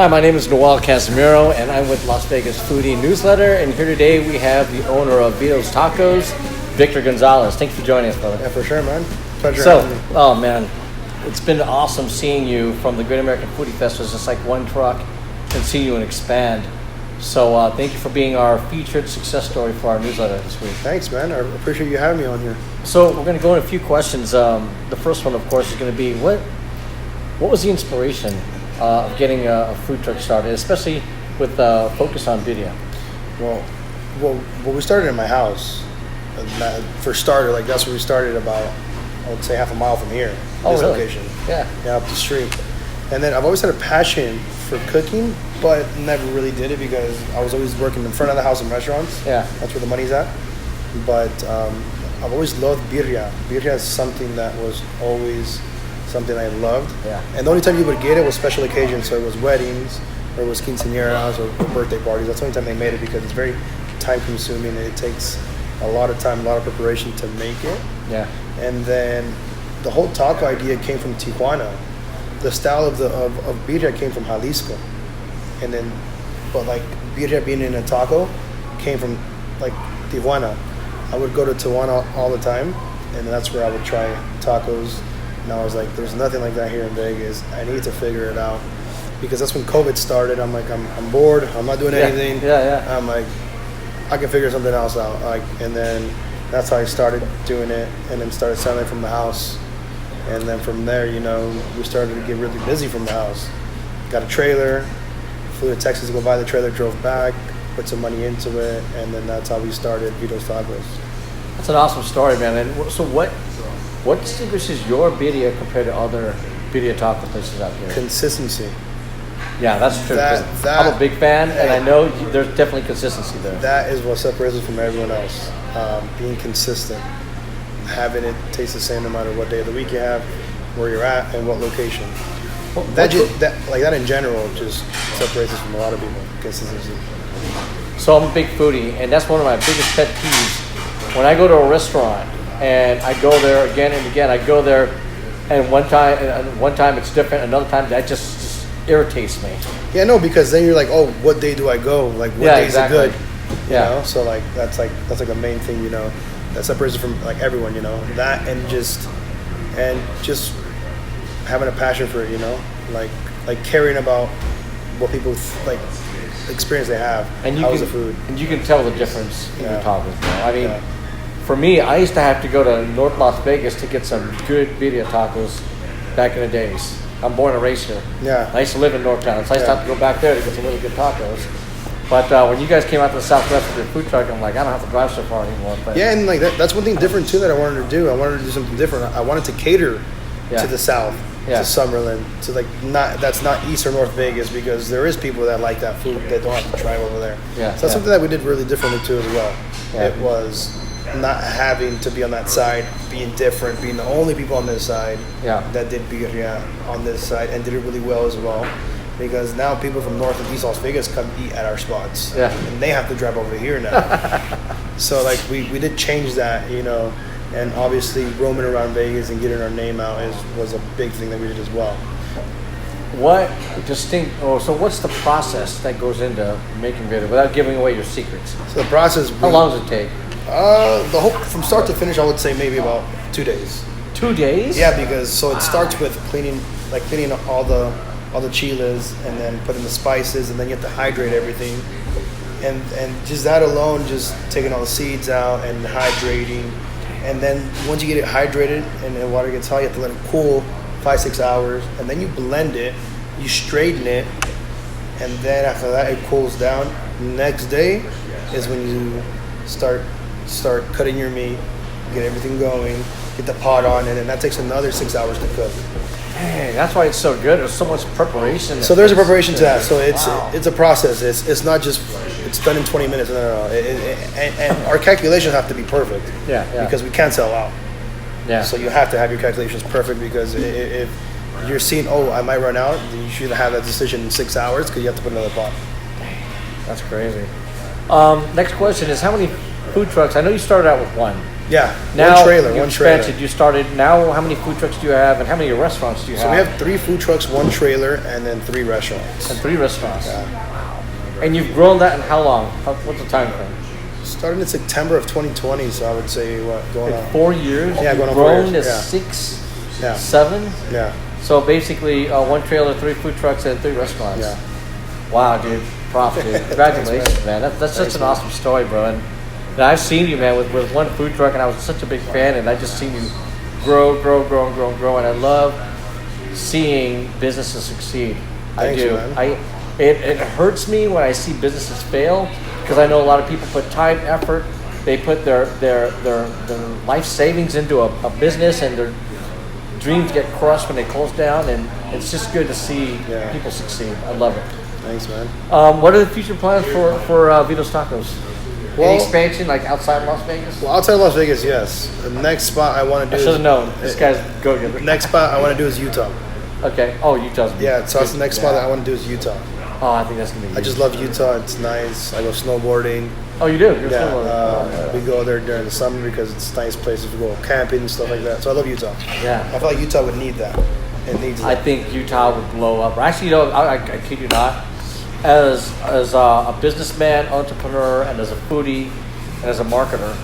Hi, my name is Noel Casimiro, and I'm with Las Vegas Foodie Newsletter. And here today we have the owner of Vito's Tacos, Victor Gonzalez. Thank you for joining us, brother. Yeah, for sure, man. Pleasure having me. Oh man, it's been awesome seeing you from the Great American Foodie Festival. It's just like one truck, and seeing you and expand. So thank you for being our featured success story for our newsletter this week. Thanks, man. I appreciate you having me on here. So we're going to go into a few questions. The first one, of course, is going to be what was the inspiration of getting a food truck started, especially with focus on video? Well, we started in my house. For starter, like that's where we started about, I would say, half a mile from here. Oh, this really? location. Yeah, up the street. And then I've always had a passion for cooking, but never really did it because I was always working in front of the house in restaurants. Yeah. That's where the money's at. But I've always loved birria. Birria is something that was always something I loved. Yeah. And the only time you would get it was special occasions. So it was weddings, or it was quinceañeras, or birthday parties. That's the only time they made it because it's very time consuming and it takes a lot of time, a lot of preparation to make it. yeah. And then the whole taco idea came from Tijuana. The style of birria came from Jalisco, and then, but like birria being in a taco came from like Tijuana. I would go to Tijuana all the time, and that's where I would try tacos. And I was like, "There's nothing like that here in Vegas. I need to figure it out," because that's when COVID started. I'm like, I'm bored. I'm not doing anything. Yeah. I'm like, I can figure something else out. Like, and then that's how I started doing it, and then started selling from the house. And then from there, we started to get really busy from the house. Got a trailer, flew to Texas to go buy the trailer, drove back, put some money into it, and then that's how we started Vito's Tacos. That's an awesome story, man. And so what distinguishes your birria compared to other birria taco places out here? Consistency. Yeah, that's true. I'm a big fan, and I know there's definitely consistency there. That is what separates us from everyone else. Being consistent. Having it taste the same no matter what day of the week you have, where you're at, and what location. That in general just separates us from a lot of people. Consistency. So I'm a big foodie, and that's one of my biggest pet peeves. When I go to a restaurant and I go there again and again, I go there, and one time it's different, another time that just irritates me. Yeah, no, because then you're like, oh, what day do I go? Like, what days are good? Yeah. So like that's like a main thing, that separates it from like everyone, that and just having a passion for it, like caring about what people like experience they have. And how's the food? And you can tell the difference in your tacos. I mean, for me, I used to have to go to North Las Vegas to get some good birria tacos back in the days. I'm born and raised here. Yeah. I used to live in Northtown, so I used to have to go back there to get some really good tacos. But when you guys came out to the Southwest with your food truck, I'm like, I don't have to drive so far anymore. But yeah, and like that's one thing different too that I wanted to do. I wanted to do something different. I wanted to cater to the South, to Summerlin, to like that's not East or North Vegas, because there is people that like that food that don't have to drive over there. Yeah. So that's something that we did really differently too as well. Yeah. It was not having to be on that side, being different, being the only people on this side that did birria on this side and did it really well as well. Because now people from North and East Las Vegas come eat at our spots. Yeah. And they have to drive over here now. So like we did change that, and obviously roaming around Vegas and getting our name out was a big thing that we did as well. So what's the process that goes into making birria without giving away your secrets? So the process. How long does it take? From start to finish, I would say maybe about 2 days. 2 days? Yeah, because it starts with cleaning all the chiles, and then putting the spices, and then you have to hydrate everything, and just that alone, just taking all the seeds out and hydrating, and then once you get it hydrated and the water gets hot, you have to let it cool 5-6 hours, and then you blend it, you straighten it, and then after that it cools down. Next day is when you start cutting your meat, get everything going, get the pot on, and then that takes another 6 hours to cook. Hey, that's why it's so good. There's so much preparation. So there's a preparation to that. So it's a process. It's not just it's done in 20 minutes. No. And our calculations have to be perfect. Yeah. Because we can't sell out. Yeah. So you have to have your calculations perfect, because if you're seeing, I might run out, you should have that decision in 6 hours because you have to put another pot. That's crazy. Next question is, how many food trucks? I know you started out with one. Yeah, Now one trailer. You started. Now, how many food trucks do you have, and how many restaurants do you have? So we have 3 food trucks, 1 trailer, and then 3 restaurants. And 3 restaurants. Yeah. And you've grown that in how long? What's the time frame? Started in September of 2020, so I would say going on 4 years. Yeah, going on 4 grown years. to Yeah. 6, Yeah. 7. Yeah. So basically, 1 trailer, 3 food trucks, and 3 restaurants. Yeah. Wow, dude. Props, dude. Congratulations, man. That's such an awesome story, bro. And I've seen you, man, with 1 food truck, and I was such a big fan, and I just seen you grow, and I love seeing businesses succeed. Thanks, I do. man. It hurts me when I see businesses fail, because I know a lot of people put time, effort, they put their life savings into a business, and their dreams get crushed when they close down, and it's just good to see people succeed. I love it. Thanks, man. What are the future plans for Vito's Tacos? Well, any expansion, like outside Las Vegas? Well, outside Las Vegas, yes. The next spot I want to do I should have known. This guy's go-getter. Next spot I want to do is Utah. Okay. Oh, Utah's Yeah, so that's the next spot that I want to do is Utah. Oh, I think that's going to be I just love Utah. It's nice. I go snowboarding. Oh, you do? You're We go there during the summer because it's a nice place to go camping and stuff like that. So I love Utah. Yeah. I feel like Utah would need that. It needs that. I think Utah would blow up. Actually, I kid you not. As a businessman, entrepreneur, and as a foodie, and as a marketer,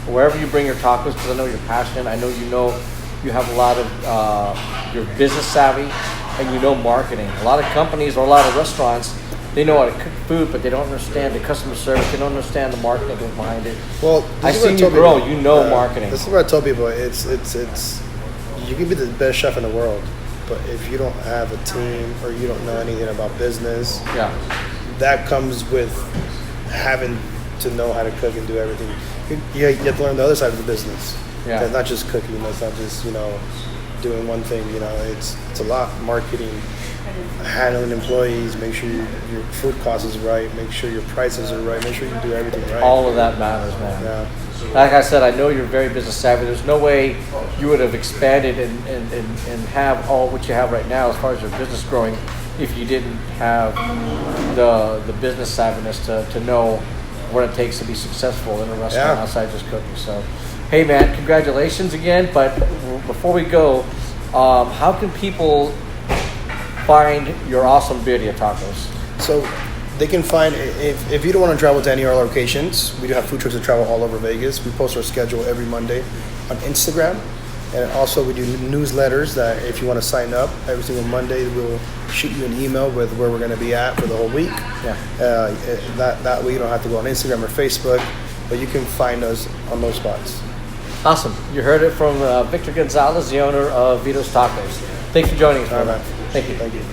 wherever you bring your tacos, because I know you're passionate, I know you have a lot of, you're business savvy, and you know marketing. A lot of companies or a lot of restaurants, they know how to cook food, but they don't understand the customer service. They don't understand the marketing behind it. Well, I see you grow. You know marketing. This is what I tell people. It's you can be the best chef in the world, but if you don't have a team or you don't know anything about business, that comes with having to know how to cook and do everything. You have to learn the other side of the business. Yeah. That's not just cooking. That's not just doing one thing. It's a lot. Marketing, handling employees, make sure your food cost is right, make sure your prices are right, make sure you do everything right. All of that matters, man. Yeah. Like I said, I know you're very business savvy. There's no way you would have expanded and have all what you have right now as far as your business growing if you didn't have the business savviness to know what it takes to be successful in a restaurant outside just cooking. So, hey man, congratulations again. But before we go, how can people find your awesome birria tacos? So they can find, if you don't want to travel to any of our locations, we do have food trucks that travel all over Vegas. We post our schedule every Monday on Instagram. And also we do newsletters that if you want to sign up, every single Monday we'll shoot you an email with where we're going to be at for the whole week. That way you don't have to go on Instagram or Facebook, but you can find us on those spots. Awesome. You heard it from Victor Gonzalez, the owner of Vito's Tacos. Thanks for joining us, man. All right. Thank you. Thank you.